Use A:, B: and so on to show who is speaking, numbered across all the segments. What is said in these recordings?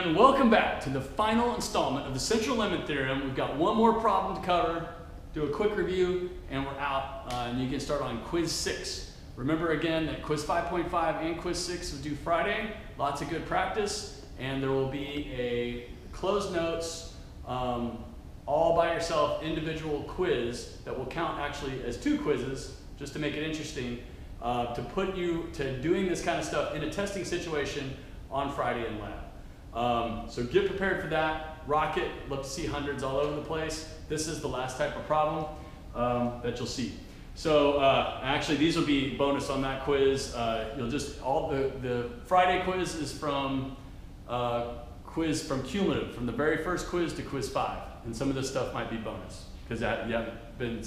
A: And welcome back to the final installment of the central limit theorem. We've got one more problem to cover, do a quick review, and we're out. And you can start on quiz 6. Remember again that quiz 5.5 and quiz 6 is due Friday. Lots of good practice, and there will be a closed notes, all by yourself individual quiz that will count actually as 2 quizzes, just to make it interesting, to put you to doing this kind of stuff in a testing situation on Friday in lab. So get prepared for that. Rock it. Love to see hundreds all over the place. This is the last type of problem that you'll see. So actually these will be bonus on that quiz. You'll just, the Friday quiz is from quiz from cumulative, from the very first quiz to quiz 5. And some of this stuff might be bonus because you haven't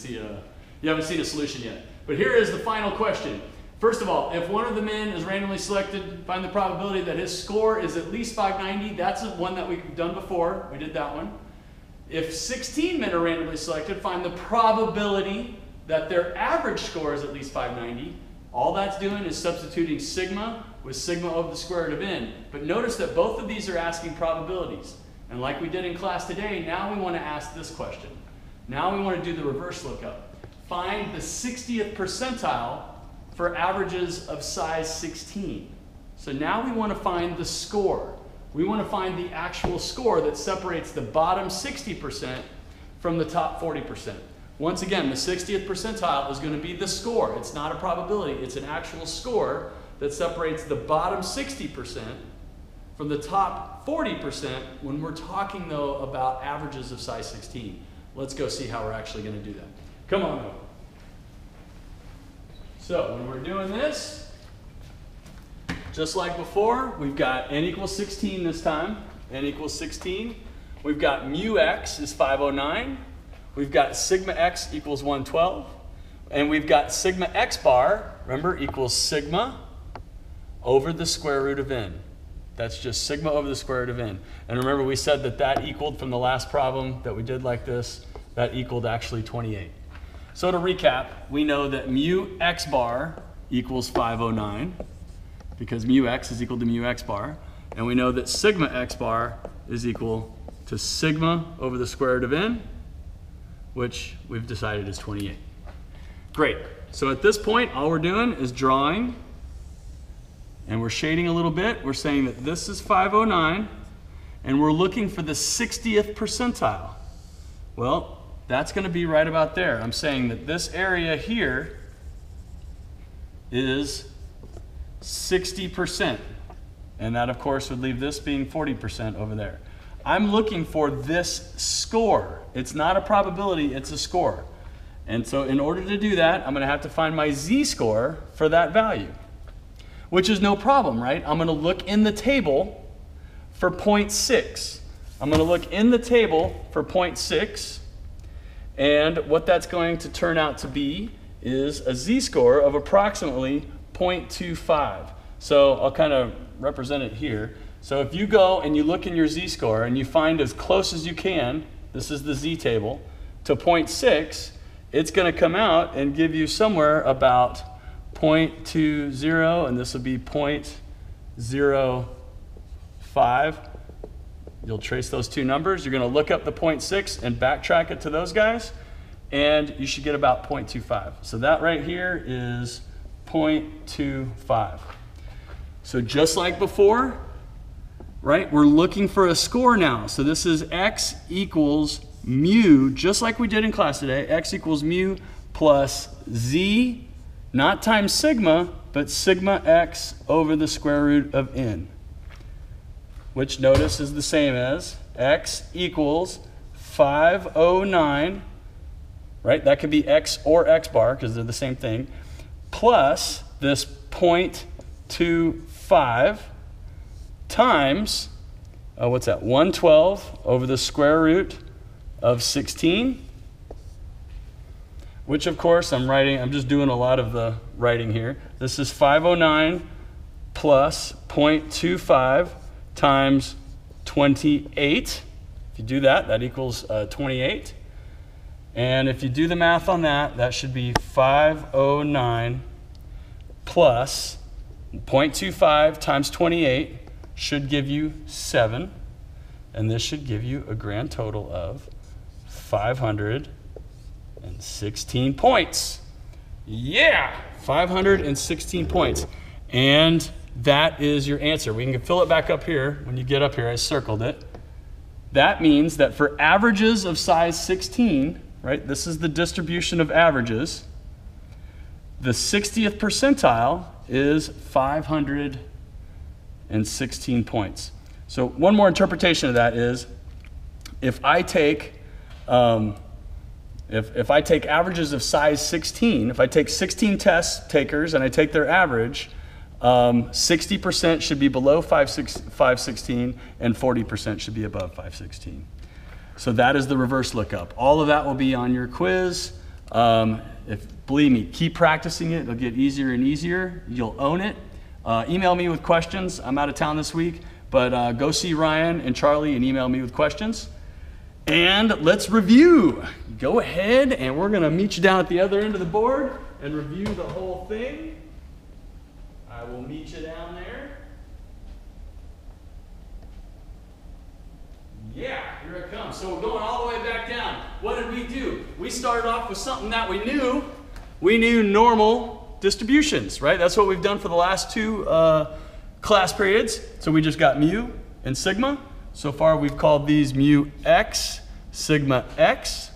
A: seen a solution yet. But here is the final question. First of all, if one of the men is randomly selected, find the probability that his score is at least 590. That's one that we've done before. We did that one. If 16 men are randomly selected, find the probability that their average score is at least 590. All that's doing is substituting sigma with sigma over the square root of n. But notice that both of these are asking probabilities. And like we did in class today, now we want to ask this question. Now we want to do the reverse lookup. Find the 60th percentile for averages of size 16. So now we want to find the score. We want to find the actual score that separates the bottom 60% from the top 40%. Once again, the 60th percentile is going to be the score. It's not a probability, it's an actual score that separates the bottom 60% from the top 40% when we're talking though about averages of size 16. Let's go see how we're actually going to do that. Come on over. So when we're doing this, just like before, we've got n equals 16 this time. N equals 16. We've got mu x is 509. We've got sigma x equals 112. And we've got sigma x bar, remember, equals sigma over the square root of n. That's just sigma over the square root of n. And remember, we said that that equaled from the last problem that we did like this, that equaled actually 28. So to recap, we know that mu x bar equals 509 because mu x is equal to mu x bar. And we know that sigma x bar is equal to sigma over the square root of n, which we've decided is 28. Great. So at this point, all we're doing is drawing, and we're shading a little bit. We're saying that this is 509, and we're looking for the 60th percentile. Well, that's going to be right about there. I'm saying that this area here is 60%. And that, of course, would leave this being 40% over there. I'm looking for this score. It's not a probability, it's a score. And so in order to do that, I'm going to have to find my z-score for that value, which is no problem, right? I'm going to look in the table for 0.6. I'm going to look in the table for 0.6. And what that's going to turn out to be is a z-score of approximately 0.25. So I'll kind of represent it here. So if you go and you look in your z-score and you find as close as you can, this is the z-table, to 0.6, it's going to come out and give you somewhere about 0.20, and this will be 0.05. You'll trace those two numbers. You're going to look up the 0.6 and backtrack it to those guys, and you should get about 0.25. So that right here is 0.25. So just like before, right, we're looking for a score now. So this is x equals mu, just like we did in class today. X equals mu plus z, not times sigma, but sigma x over the square root of n, which notice is the same as x equals 509, right? That could be x or x bar because they're the same thing, plus this 0.25 times, what's that, 112 over the square root of 16, which of course I'm just doing a lot of the writing here. This is 509 plus 0.25 times 28. If you do that, that equals 28. And if you do the math on that, that should be 509 plus 0.25 times 28 should give you 7. And this should give you a grand total of 516 points. Yeah, 516 points. And that is your answer. We can fill it back up here. When you get up here, I circled it. That means that for averages of size 16, right, this is the distribution of averages, the 60th percentile is 516 points. So one more interpretation of that is, if I take if I take averages of size 16, if I take 16 test takers and I take their average, 60% should be below 516 and 40% should be above 516. So that is the reverse lookup. All of that will be on your quiz. Believe me, keep practicing it. It'll get easier and easier. You'll own it. Email me with questions. I'm out of town this week, but go see Ryan and Charlie and email me with questions. And let's review. Go ahead, and we're gonna meet you down at the other end of the board and review the whole thing. I will meet you down there. Yeah, here it comes. So we're going all the way back down. What did we do? We started off with something that we knew. We knew normal distributions, right? That's what we've done for the last two class periods. So we just got mu and sigma. So far we've called these mu x, sigma x,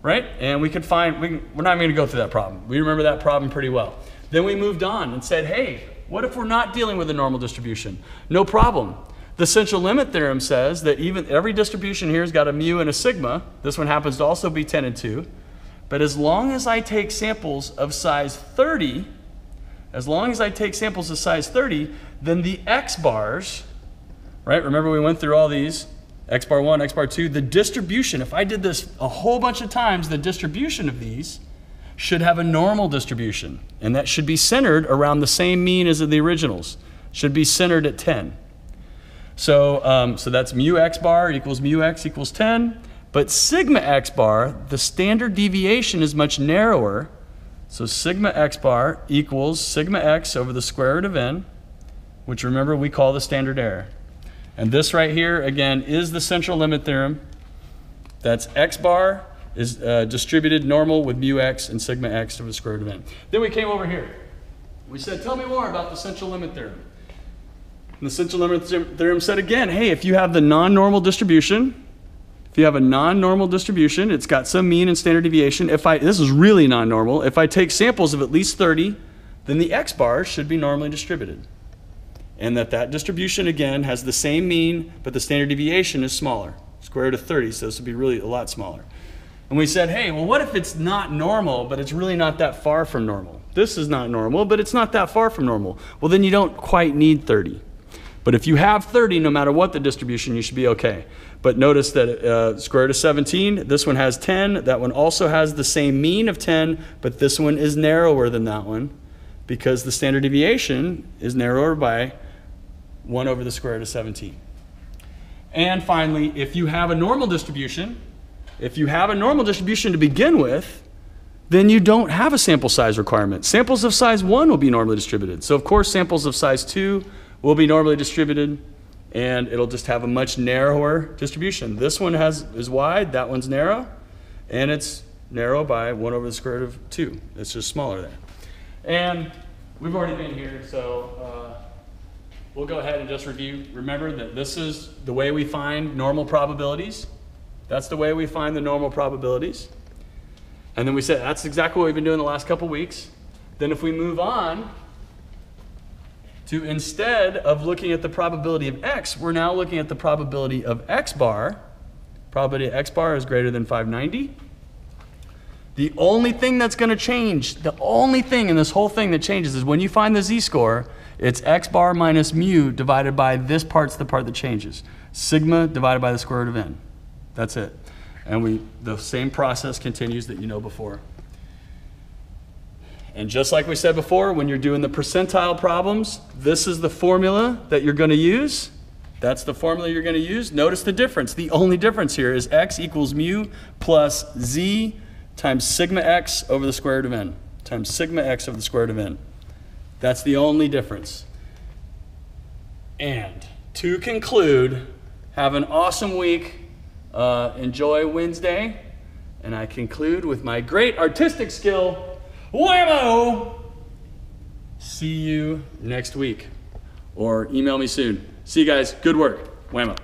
A: right? And we could find, we're not even gonna go through that problem. We remember that problem pretty well. Then we moved on and said, hey, what if we're not dealing with a normal distribution? No problem. The central limit theorem says that even every distribution here has got a mu and a sigma. This one happens to also be 10 and 2. But as long as I take samples of size 30, then the x bars, right? Remember we went through all these, x bar 1, x bar 2, the distribution, if I did this a whole bunch of times, the distribution of these should have a normal distribution. And that should be centered around the same mean as the originals. Should be centered at 10. So, so that's mu x bar equals mu x equals 10. But sigma x bar, the standard deviation is much narrower. So sigma x bar equals sigma x over the square root of n, which remember we call the standard error. And this right here, again, is the central limit theorem. That's x bar is distributed normal with mu x and sigma x over the square root of n. Then we came over here. We said, tell me more about the central limit theorem. And the central limit theorem said again, hey, if you have the non-normal distribution, it's got some mean and standard deviation. This is really non-normal. If I take samples of at least 30, then the x bars should be normally distributed. And that distribution, again, has the same mean, but the standard deviation is smaller. Square root of 30, so this would be really a lot smaller. And we said, hey, well, what if it's not normal, but it's really not that far from normal? This is not normal, but it's not that far from normal. Well, then you don't quite need 30. But if you have 30, no matter what the distribution, you should be okay. But notice that square root of 17, this one has 10. That one also has the same mean of 10, but this one is narrower than that one because the standard deviation is narrower by 1 over the square root of 17. And finally, if you have a normal distribution, to begin with, then you don't have a sample size requirement. Samples of size 1 will be normally distributed. So of course, samples of size 2 will be normally distributed, and it'll just have a much narrower distribution. This one is wide, that one's narrow, and it's narrow by 1 over the square root of 2. It's just smaller there. And we've already been here, so we'll go ahead and just review. Remember that this is the way we find normal probabilities. That's the way we find the normal probabilities. And then we said that's exactly what we've been doing the last couple weeks. Then if we move on to, instead of looking at the probability of x, we're now looking at the probability of x bar. Probability of x bar is greater than 590. The only thing that's going to change, the only thing in this whole thing that changes is when you find the z-score, it's x bar minus mu divided by this part's the part that changes. Sigma divided by the square root of n. That's it. And the same process continues that you know before. And just like we said before, when you're doing the percentile problems, this is the formula that you're going to use. That's the formula you're going to use. Notice the difference. The only difference here is x equals mu plus z times sigma x over the square root of n. Times sigma x over the square root of n. That's the only difference. And to conclude, Have an awesome week. Enjoy Wednesday. And I conclude with my great artistic skill, whammo! See you next week. Or email me soon. See you guys. Good work. Whammo.